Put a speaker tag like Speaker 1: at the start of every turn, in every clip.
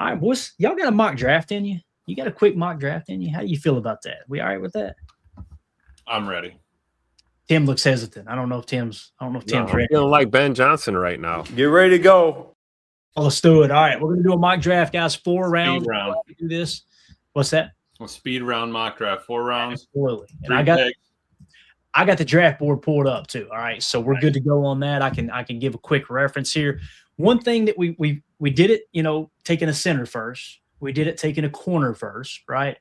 Speaker 1: All right, boys. Y'all got a mock draft in you? You got a quick mock draft in you? How do you feel about that? We all right with that?
Speaker 2: I'm ready.
Speaker 1: Tim looks hesitant. I don't know if Tim's ready.
Speaker 3: I'm feeling like Ben Johnson right now.
Speaker 4: Get ready to go.
Speaker 1: Oh, let's do it. All right, we're gonna do a mock draft, guys. 4 rounds.
Speaker 2: Round.
Speaker 1: Do this. What's that?
Speaker 2: A speed round mock draft. 4 rounds.
Speaker 1: Absolutely. And I got the draft board pulled up too. All right, so we're good to go on that. I can give a quick reference here. One thing that we did it, taking a center first. We did it taking a corner first, right?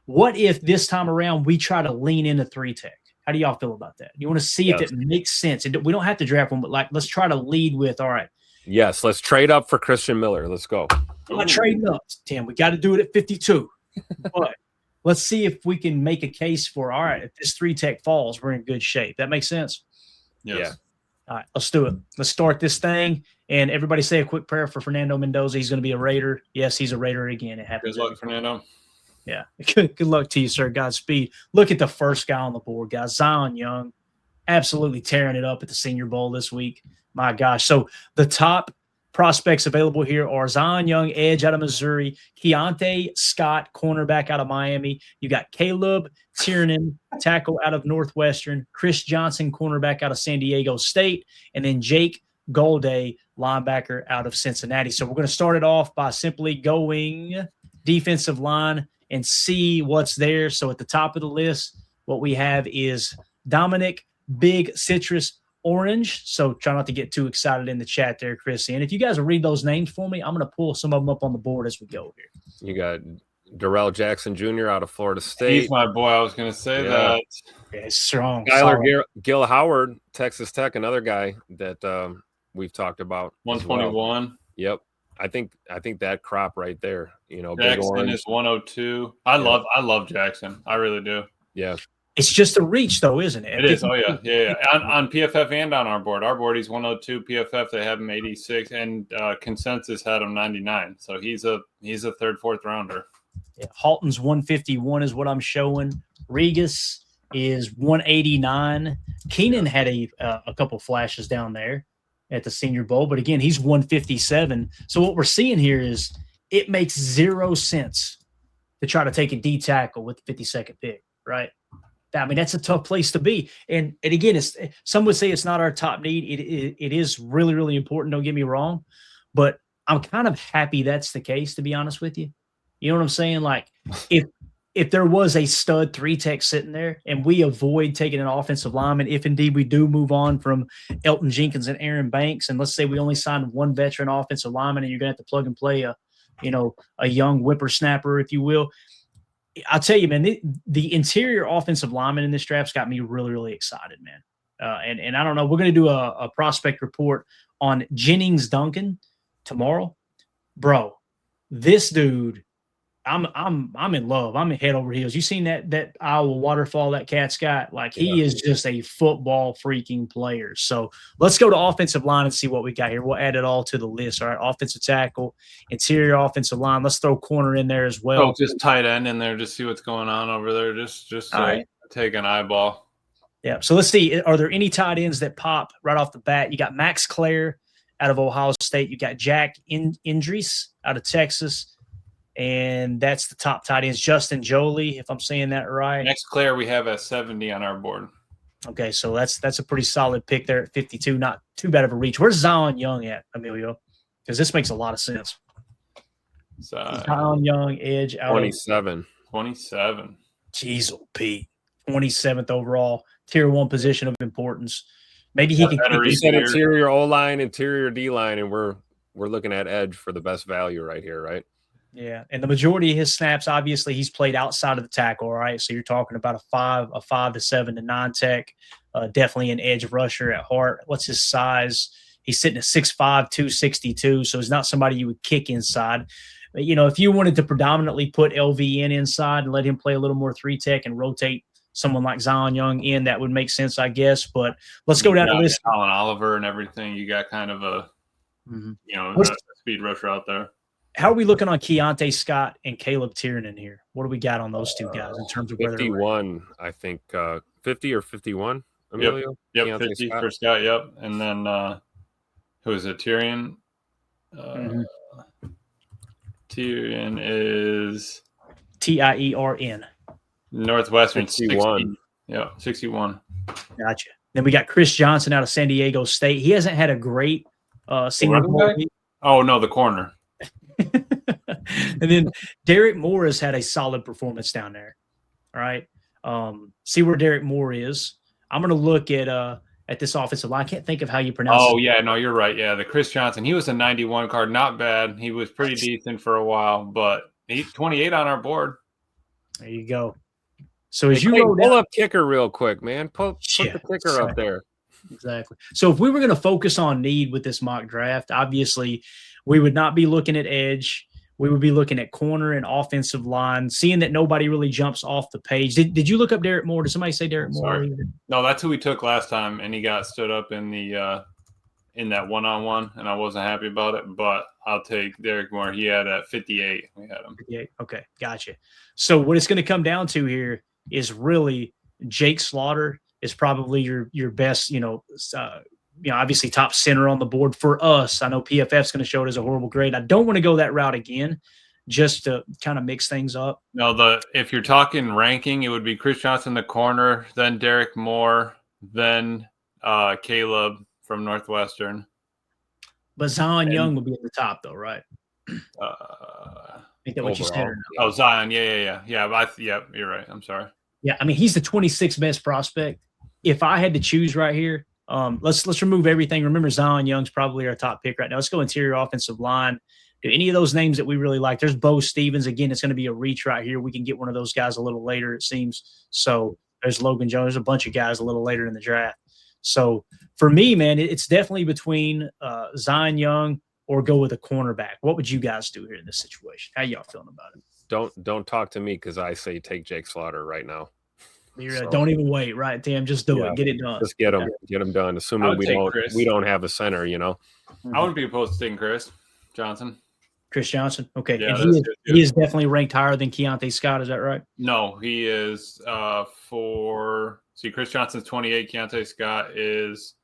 Speaker 1: What if this time around we try to lean into 3-tech? How do y'all feel about that? You want to see if it makes sense? We don't have to draft one, but let's try to lead with, all right.
Speaker 3: Yes, let's trade up for Christian Miller. Let's go.
Speaker 1: I'm not trading up, Tim. We got to do it at 52. But let's see if we can make a case for, all right, if this 3-tech falls, we're in good shape. That makes sense?
Speaker 2: Yes.
Speaker 3: Yeah.
Speaker 1: All right, let's do it. Let's start this thing. And everybody say a quick prayer for Fernando Mendoza. He's going to be a Raider. Yes, he's a Raider again. It happens.
Speaker 2: Good luck, Fernando.
Speaker 1: Yeah. Good luck to you, sir. Godspeed. Look at the first guy on the board, guys. Zion Young, absolutely tearing it up at the Senior Bowl this week. My gosh. So the top prospects available here are Zion Young, edge out of Missouri, Keontae Scott, cornerback out of Miami. You got Caleb Tiernan, tackle out of Northwestern, Chris Johnson, cornerback out of San Diego State, and then Jake Golday, linebacker out of Cincinnati. So we're going to start it off by simply going defensive line and see what's there. So at the top of the list, what we have is Dominic Big Citrus Orange. So try not to get too excited in the chat there, Chris. And if you guys will read those names for me, I'm going to pull some of them up on the board as we go here.
Speaker 3: You got Darrell Jackson Jr. out of Florida State.
Speaker 2: He's my boy. I was going to say that.
Speaker 1: Yeah, strong.
Speaker 3: Skylar Gil Howard, Texas Tech, another guy that we've talked about.
Speaker 2: 121.
Speaker 3: Well. Yep. I think that crop right there,
Speaker 2: Jackson is 102. I love Jackson. I really do.
Speaker 3: Yeah.
Speaker 1: It's just a reach, though, isn't it?
Speaker 2: It is. Oh, yeah. On PFF and on our board. Our board, he's 102. PFF, they have him 86. And Consensus had him 99. So he's a third, fourth rounder.
Speaker 1: Yeah, Halton's 151 is what I'm showing. Regas is 189. Keenan had a couple flashes down there at the Senior Bowl, but again, he's 157. So what we're seeing here is it makes 0 sense to try to take a D tackle with the 52nd pick, right? I mean, that's a tough place to be. And again, some would say it's not our top need. It is really, really important. Don't get me wrong, but I'm kind of happy that's the case, to be honest with you. You know what I'm saying? Like if there was a stud 3-tech sitting there and we avoid taking an offensive lineman, if indeed we do move on from Elgton Jenkins and Aaron Banks, and let's say we only signed one veteran offensive lineman and you're going to have to plug and play a young whippersnapper, if you will. I'll tell you, man, the interior offensive lineman in this draft's got me really, really excited, man. And I don't know, we're going to do a prospect report on Jennings Duncan tomorrow. Bro, this dude, I'm in love. I'm in head over heels. You seen that Iowa waterfall that cat's got? Like, he is just a football freaking player. So let's go to offensive line and see what we got here. We'll add it all to the list. All right, offensive tackle, interior offensive line. Let's throw corner in there as well.
Speaker 2: Oh, just tight end in there. Just see what's going on over there. Just take an eyeball.
Speaker 1: Yeah. So let's see. Are there any tight ends that pop right off the bat? You got Max Clare out of Ohio State. You got Jack Indries out of Texas. And that's the top tight ends. Justin Jolie, if I'm saying that right.
Speaker 2: Next Claire, we have at 70 on our board.
Speaker 1: Okay, so that's a pretty solid pick there at 52. Not too bad of a reach. Where's Zion Young at, Emilio? Because this makes a lot of sense. Zion Young, edge out
Speaker 3: 27.
Speaker 2: 27.
Speaker 1: Jeez, Pete. 27th overall. Tier 1 position of importance. Maybe he can –
Speaker 3: You said interior O-line, interior D-line, and we're looking at edge for the best value right here, right?
Speaker 1: Yeah, and the majority of his snaps, obviously, he's played outside of the tackle, right? So you're talking about a 5 to 7 to 9 tech, definitely an edge rusher at heart. What's his size? He's sitting at 6'5", 262, so he's not somebody you would kick inside. But, if you wanted to predominantly put LVN inside and let him play a little more 3-tech and rotate someone like Zion Young in, that would make sense, I guess. But let's go down the list.
Speaker 2: Colin Oliver and everything. You got kind of a, a speed rusher out there.
Speaker 1: How are we looking on Keontae Scott and Caleb Tiernan here? What do we got on those two guys in terms of where
Speaker 3: 51, I think 50 or 51, Emilio?
Speaker 2: Yep, 50 Scott. For Scott, yep. And then who is it, Tyrion? Tyrion is
Speaker 1: Tiern.
Speaker 2: Northwestern
Speaker 3: 61.
Speaker 2: 60. Yeah, 61.
Speaker 1: Gotcha. Then we got Chris Johnson out of San Diego State. He hasn't had a great senior
Speaker 2: running
Speaker 1: bowl
Speaker 2: back?
Speaker 1: week.
Speaker 2: Oh, no, the corner.
Speaker 1: And then Derek Moore has had a solid performance down there. All right. See where Derek Moore is. I'm going to look at this offensive line. I can't think of how you pronounce it.
Speaker 2: Oh, yeah, no, you're right. Yeah, the Chris Johnson. He was a 91 card. Not bad. He was pretty decent for a while, but he's 28 on our board.
Speaker 1: There you go. So as
Speaker 3: Hey,
Speaker 1: you
Speaker 3: Clayton,
Speaker 1: roll
Speaker 3: pull
Speaker 1: down,
Speaker 3: up kicker real quick, man. Put the kicker up there.
Speaker 1: Exactly. So if we were going to focus on need with this mock draft, obviously we would not be looking at edge. We would be looking at corner and offensive line, seeing that nobody really jumps off the page. Did you look up Derek Moore? Did somebody say Derek Moore?
Speaker 2: Sorry. No, that's who we took last time, and he got stood up in the in that one-on-one, and I wasn't happy about it, but I'll take Derek Moore. He had at 58. We had him.
Speaker 1: 58. Okay, gotcha. So what it's going to come down to here is really Jake Slaughter is probably your best, obviously top center on the board for us. I know PFF's going to show it as a horrible grade. I don't want to go that route again, just to kind of mix things up.
Speaker 2: No, if you're talking ranking, it would be Chris Johnson, the corner, then Derek Moore, then Caleb from Northwestern.
Speaker 1: But Zion Young would be at the top, though, right?
Speaker 2: I
Speaker 1: think that what you said.
Speaker 2: Oh, Zion, yeah. Yeah, you're right. I'm sorry.
Speaker 1: Yeah, I mean, he's the 26th best prospect. If I had to choose right here, let's remove everything. Remember, Zion Young's probably our top pick right now. Let's go interior offensive line. Do any of those names that we really like? There's Bo Stevens. Again, it's going to be a reach right here. We can get one of those guys a little later, it seems. So there's Logan Jones. There's a bunch of guys a little later in the draft. So for me, man, it's definitely between Zion Young or go with a cornerback. What would you guys do here in this situation? How y'all feeling about it?
Speaker 3: Don't talk to me because I say take Jake Slaughter right now.
Speaker 1: Don't even wait, right, Tim? Just do it. Get it done.
Speaker 3: Just get him done. Assuming we don't have a center,
Speaker 2: I wouldn't be opposed to taking Chris Johnson.
Speaker 1: Chris Johnson, okay.
Speaker 2: Yeah,
Speaker 1: and he is definitely ranked higher than Keontae Scott. Is that right?
Speaker 2: No, he is Chris Johnson's 28. Keontae Scott is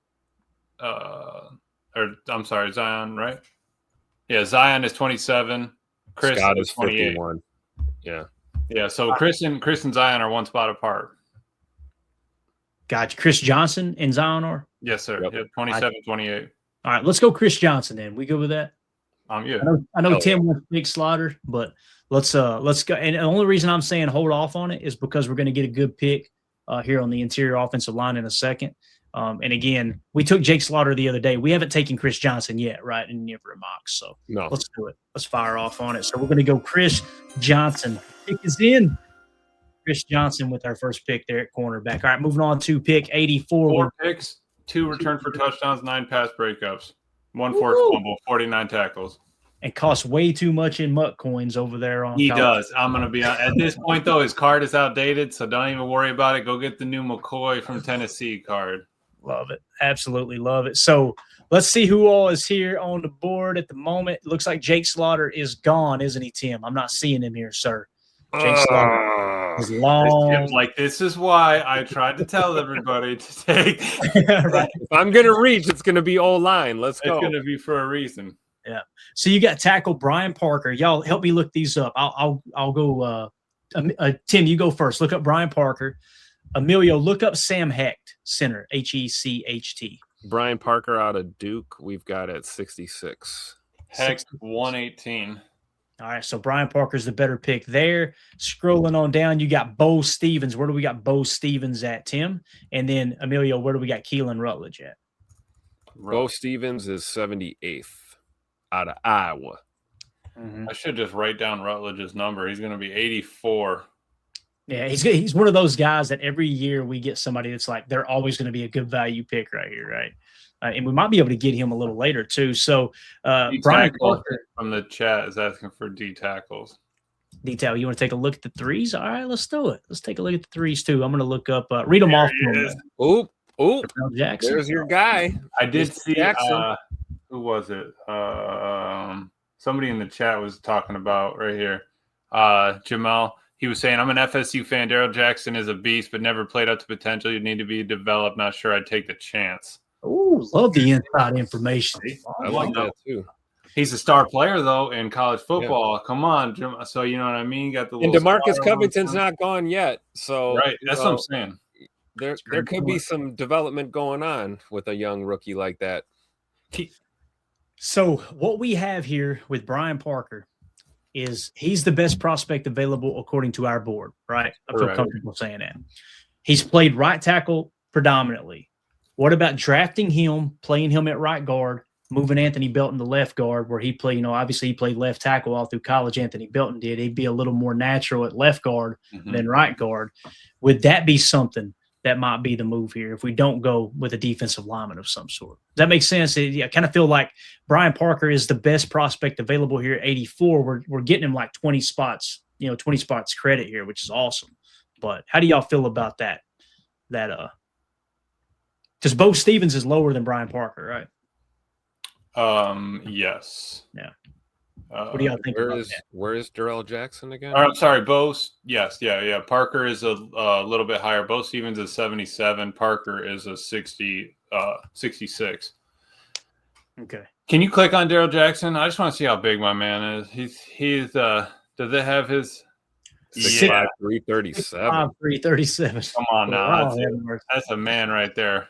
Speaker 2: Zion, right? Yeah, Zion is 27. Chris
Speaker 3: Scott
Speaker 2: is
Speaker 3: 51. Yeah.
Speaker 2: Yeah, so Chris and Zion are one spot apart.
Speaker 1: Gotcha. Chris Johnson and Zion are?
Speaker 2: Yes, sir.
Speaker 3: Yep.
Speaker 2: Yeah, 27, 28.
Speaker 1: All right, let's go Chris Johnson then. We good with that?
Speaker 2: Yeah.
Speaker 1: I know Tim wants Big Slaughter, but let's go. And the only reason I'm saying hold off on it is because we're going to get a good pick here on the interior offensive line in a second. And again, we took Jake Slaughter the other day. We haven't taken Chris Johnson yet, right? In any of our mocks. So
Speaker 3: no.
Speaker 1: Let's do it. Let's fire off on it. So we're going to go Chris Johnson. Pick is in. Chris Johnson with our first pick there at cornerback. All right, moving on to pick 84.
Speaker 2: 4 picks, 2 return for touchdowns, 9 pass breakups, 1 forced fumble, 49 tackles.
Speaker 1: And costs way too much in mutt coins over there on.
Speaker 2: He does. I'm going to be at this point, though, his card is outdated, so don't even worry about it. Go get the new McCoy from Tennessee card.
Speaker 1: Love it. Absolutely love it. So let's see who all is here on the board at the moment. It looks like Jake Slaughter is gone, isn't he, Tim? I'm not seeing him here, sir. Jake Slaughter is long.
Speaker 2: This is why I tried to tell everybody to take.
Speaker 1: Right.
Speaker 3: If I'm going to reach, it's going to be O-line. Let's go.
Speaker 2: It's going to be for a reason.
Speaker 1: Yeah. So you got tackle Brian Parker. Y'all help me look these up. I'll go. Tim, you go first. Look up Brian Parker. Emilio, look up Sam Hecht, center, Hecht.
Speaker 3: Brian Parker out of Duke. We've got at 66.
Speaker 2: Hecht 118.
Speaker 1: All right, so Brian Parker's the better pick there. Scrolling on down, you got Bo Stevens. Where do we got Bo Stevens at, Tim? And then, Emilio, where do we got Keelan Rutledge at?
Speaker 3: Bo Stevens is 78th out of Iowa.
Speaker 2: Mm-hmm. I should just write down Rutledge's number. He's going to be 84.
Speaker 1: Yeah, he's one of those guys that every year we get somebody that's like, they're always going to be a good value pick right here, right? And we might be able to get him a little later too. So Brian Parker
Speaker 2: from the chat is asking for D tackles.
Speaker 1: Detail. You want to take a look at the threes? All right, let's do it. Let's take a look at the threes too. I'm going to look up, read them off.
Speaker 3: Oh,
Speaker 1: Jackson.
Speaker 3: There's your guy.
Speaker 2: I did see. Who was it? Somebody in the chat was talking about right here. Jamal. He was saying, I'm an FSU fan. Daryl Jackson is a beast, but never played up to potential. You need to be developed. Not sure I'd take the chance.
Speaker 1: Oh, love the inside information.
Speaker 3: I like that too.
Speaker 2: He's a star player though in college football. Yeah. Come on, Jim. So you know what I mean. You got the
Speaker 3: and DeMarcus Covington's not gone yet. So
Speaker 2: right, that's what I'm saying.
Speaker 3: There could be some development going on with a young rookie like that.
Speaker 1: So what we have here with Brian Parker is he's the best prospect available according to our board, right? I feel comfortable saying that. He's played right tackle predominantly. What about drafting him, playing him at right guard, moving Anthony Belton to left guard, where he played, obviously he played left tackle all through college. Anthony Belton did. He'd be a little more natural at left guard than right guard. Would that be something that might be the move here if we don't go with a defensive lineman of some sort? Does that make sense? I kind of feel like Brian Parker is the best prospect available here at 84. We're getting him like 20 spots, 20 spots credit here, which is awesome. But how do y'all feel about that? Because Bo Stevens is lower than Brian Parker, right?
Speaker 2: Yes.
Speaker 1: Yeah. What do y'all think about that?
Speaker 3: Where is Darrell Jackson again?
Speaker 2: I'm sorry, Bo. Yes, yeah. Parker is a little bit higher. Bo Stevens is 77. Parker is a 66.
Speaker 1: Okay.
Speaker 2: Can you click on Darrell Jackson? I just want to see how big my man is. He's does it have his
Speaker 3: 6'5", 337.
Speaker 1: 337.
Speaker 2: Come on now. That's a man right there.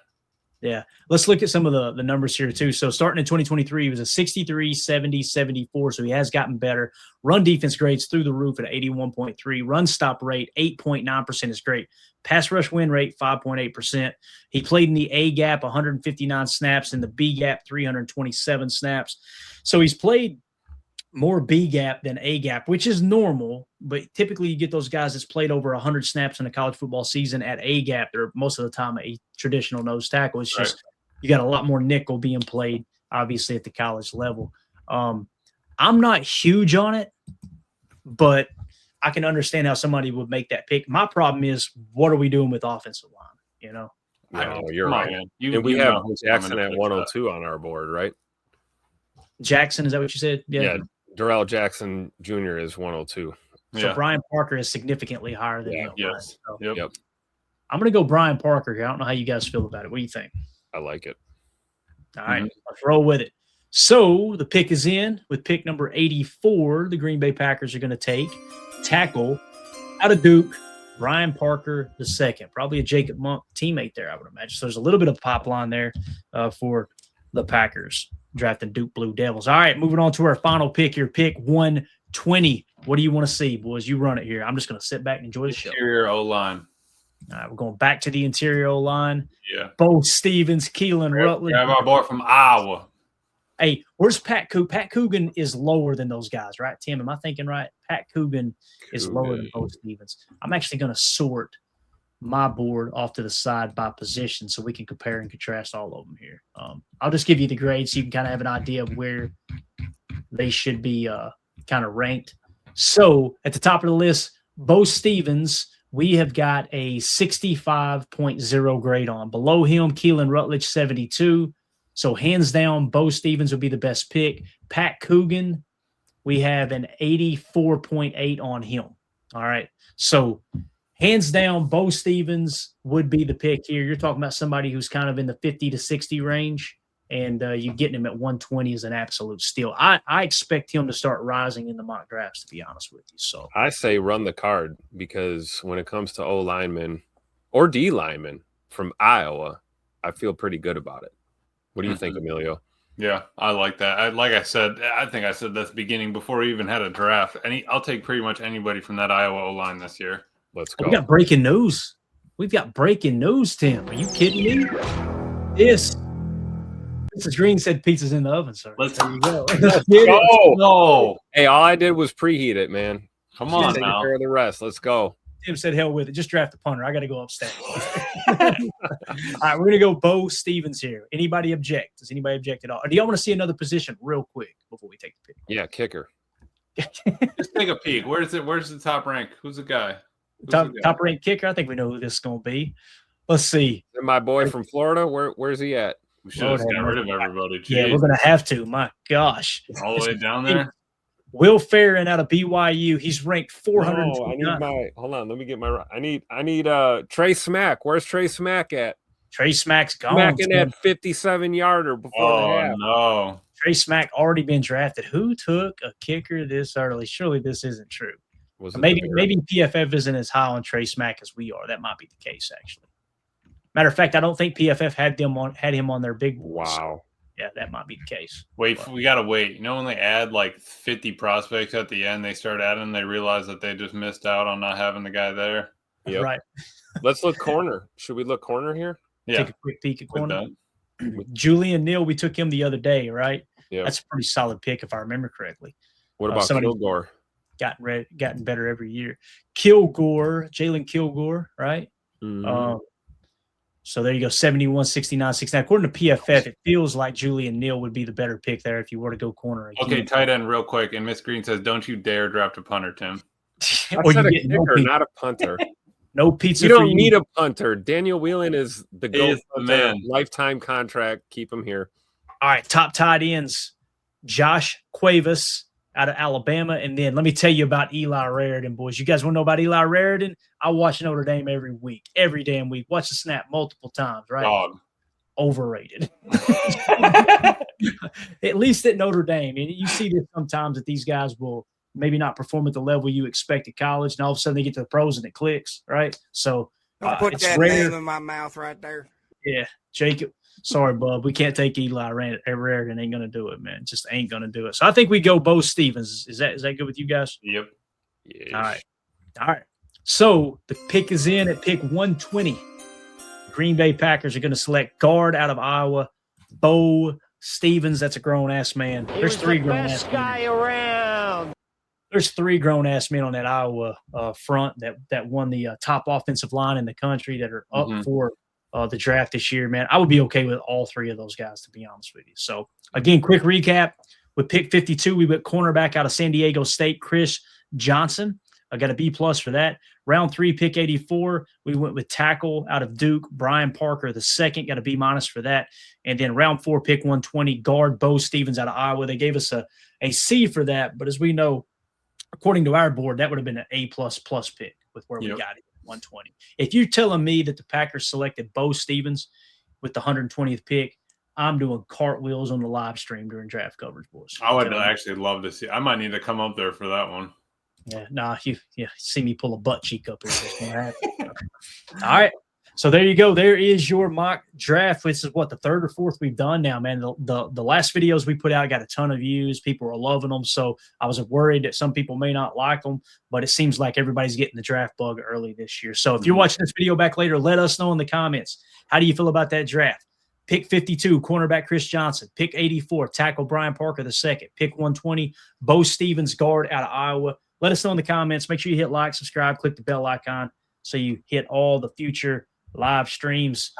Speaker 1: Yeah. Let's look at some of the numbers here too. So starting in 2023, he was a 63, 70, 74. So he has gotten better. Run defense grades through the roof at 81.3. Run stop rate, 8.9% is great. Pass rush win rate, 5.8%. He played in the A gap, 159 snaps, in the B gap, 327 snaps. So he's played more B gap than A gap, which is normal, but typically you get those guys that's played over 100 snaps in a college football season at A gap. They're most of the time a traditional nose tackle. It's just you got a lot more nickel being played, obviously, at the college level. I'm not huge on it, but I can understand how somebody would make that pick. My problem is, what are we doing with offensive line?
Speaker 3: Yeah, you're right. And we have Jackson at 102 on our board, right?
Speaker 1: Jackson, is that what you said?
Speaker 3: Yeah. Darrell Jackson Jr. is 102.
Speaker 1: So Brian Parker is significantly higher than him.
Speaker 2: Yes.
Speaker 1: So
Speaker 3: Yep.
Speaker 1: I'm going to go Brian Parker here. I don't know how you guys feel about it. What do you think?
Speaker 3: I like it.
Speaker 1: All right. Let's roll with it. So the pick is in with pick number 84. The Green Bay Packers are going to take tackle out of Duke, Brian Parker II. Probably a Jacob Monk teammate there, I would imagine. So there's a little bit of pipeline there for the Packers drafting Duke Blue Devils. All right, moving on to our final pick here, pick 120. What do you want to see, boys? You run it here. I'm just going to sit back and enjoy the show.
Speaker 2: Interior O-line.
Speaker 1: All right, we're going back to the interior O-line.
Speaker 2: Yeah.
Speaker 1: Bo Stevens, Keelan Rutledge.
Speaker 2: Grab our boy from Iowa.
Speaker 1: Hey, where's Pat Coogan? Pat Coogan is lower than those guys, right, Tim? Am I thinking right? Pat Coogan is lower than Bo Stevens. I'm actually going to sort my board off to the side by position so we can compare and contrast all of them here. I'll just give you the grades so you can kind of have an idea of where they should be kind of ranked. So at the top of the list, Bo Stevens, we have got a 65.0 grade on. Below him, Keelan Rutledge, 72. So hands down, Bo Stevens would be the best pick. Pat Coogan, we have an 84.8 on him. All right. So hands down, Bo Stevens would be the pick here. You're talking about somebody who's kind of in the 50 to 60 range, and you getting him at 120 is an absolute steal. I expect him to start rising in the mock drafts, to be honest with you. So
Speaker 3: I say run the card, because when it comes to O linemen or D linemen from Iowa, I feel pretty good about it. What do you think, Emilio?
Speaker 2: Yeah, I like that. Like I said, I think I said that's beginning before we even had a draft. I'll take pretty much anybody from that Iowa O line this year.
Speaker 3: Let's go.
Speaker 1: We got breaking news. We've got breaking news, Tim. Are you kidding me? This is Green said pizza's in the oven, sir.
Speaker 2: Let's
Speaker 1: there you go.
Speaker 3: go.
Speaker 2: No.
Speaker 3: Hey, all I did was preheat it, man.
Speaker 2: Come on
Speaker 3: Take
Speaker 2: now.
Speaker 3: care of the rest. Let's go.
Speaker 1: Tim said, hell with it. Just draft a punter. I got to go upstairs. All right, we're going to go Bo Stevens here. Anybody object? Does anybody object at all? Or do y'all want to see another position real quick before we take the pick?
Speaker 3: Yeah, kicker.
Speaker 2: Just take a peek. Where's the top rank? Who's the guy?
Speaker 1: Top ranked kicker? I think we know who this is going to be. Let's see.
Speaker 3: And my boy from Florida, where's he at?
Speaker 2: We should have got rid of everybody. Jeez.
Speaker 1: Yeah, we're going to have to. My gosh.
Speaker 2: All the way down there?
Speaker 1: Will Farron out of BYU. He's ranked 400.
Speaker 3: Hold on. Let me get my. I need Trey Smack. Where's Trey Smack at?
Speaker 1: Trey Smack's gone.
Speaker 3: Smacking that 57-yarder before the half.
Speaker 2: No.
Speaker 1: Trey Smack already been drafted. Who took a kicker this early? Surely this isn't true. Maybe PFF isn't as high on Trey Smack as we are. That might be the case, actually. Matter of fact, I don't think PFF had him on their big board.
Speaker 3: Wow.
Speaker 1: So, yeah, that might be the case.
Speaker 2: We gotta wait. You know, when they add like 50 prospects at the end, they start adding. They realize that they just missed out on not having the guy there.
Speaker 3: Yep.
Speaker 1: Right.
Speaker 3: Let's look corner. Should we look corner here?
Speaker 2: Yeah.
Speaker 1: Take a quick peek at corner. Julian Neal, we took him the other day, right? Yeah. That's a pretty solid pick if I remember correctly.
Speaker 3: What about Kilgore?
Speaker 1: Gotten better every year. Jalen Kilgore, right?
Speaker 3: Mm-hmm.
Speaker 1: So there you go, 71, 69, 69. According to PFF, it feels like Julian Neal would be the better pick there if you were to go corner again.
Speaker 2: Okay, tight end real quick. And Miss Green says, don't you dare draft a punter, Tim.
Speaker 3: I said a kicker, not a punter.
Speaker 1: No pizza.
Speaker 3: You don't need a punter. Daniel Whelan is the GOAT
Speaker 2: man.
Speaker 3: Lifetime contract. Keep him here.
Speaker 1: All right, top tight ends. Josh Cuevas out of Alabama. And then let me tell you about Eli Raridan, boys. You guys want to know about Eli Raridan? I watch Notre Dame every week, every damn week. Watch the snap multiple times, right?
Speaker 2: Dog.
Speaker 1: Overrated. At least at Notre Dame. And you see this sometimes that these guys will maybe not perform at the level you expect at college, and all of a sudden they get to the pros and it clicks, right? So
Speaker 4: don't put that name in my mouth right there.
Speaker 1: Yeah, Jacob. Sorry, bub. We can't take Eli Raridan. Ain't gonna do it, man. Just ain't gonna do it. So I think we go Bo Stevens. Is that good with you guys?
Speaker 2: Yep.
Speaker 3: Yes.
Speaker 1: All right. So the pick is in at pick 120. Green Bay Packers are going to select guard out of Iowa, Bo Stevens. That's a grown-ass man. There's three grown-ass guy around. There's three grown-ass men on that Iowa front that won the top offensive line in the country that are up for the draft this year, man. I would be okay with all three of those guys, to be honest with you. So, again, quick recap. With pick 52, we went cornerback out of San Diego State, Chris Johnson. I got a B+ for that. Round 3, pick 84, we went with tackle out of Duke, Brian Parker the second, got a B- for that. And then round 4, pick 120, guard Bo Stevens out of Iowa. They gave us a C for that, but as we know, according to our board, that would have been an A++ pick with where we got it, 120. If you're telling me that the Packers selected Bo Stevens with the 120th pick, I'm doing cartwheels on the live stream during draft coverage, boys.
Speaker 2: I would actually love to see. I might need to come up there for that one.
Speaker 1: Yeah, you see me pull a butt cheek up here. All right. So there you go. There is your mock draft. This is what, the third or fourth we've done now, man. The last videos we put out got a ton of views. People are loving them. So I was worried that some people may not like them, but it seems like everybody's getting the draft bug early this year. So if you're watching this video back later, let us know in the comments. How do you feel about that draft? Pick 52, cornerback Chris Johnson. Pick 84, tackle Brian Parker the second. Pick 120, Bo Stevens, guard out of Iowa. Let us know in the comments. Make sure you hit like, subscribe, click the bell icon so you hit all the future live streams.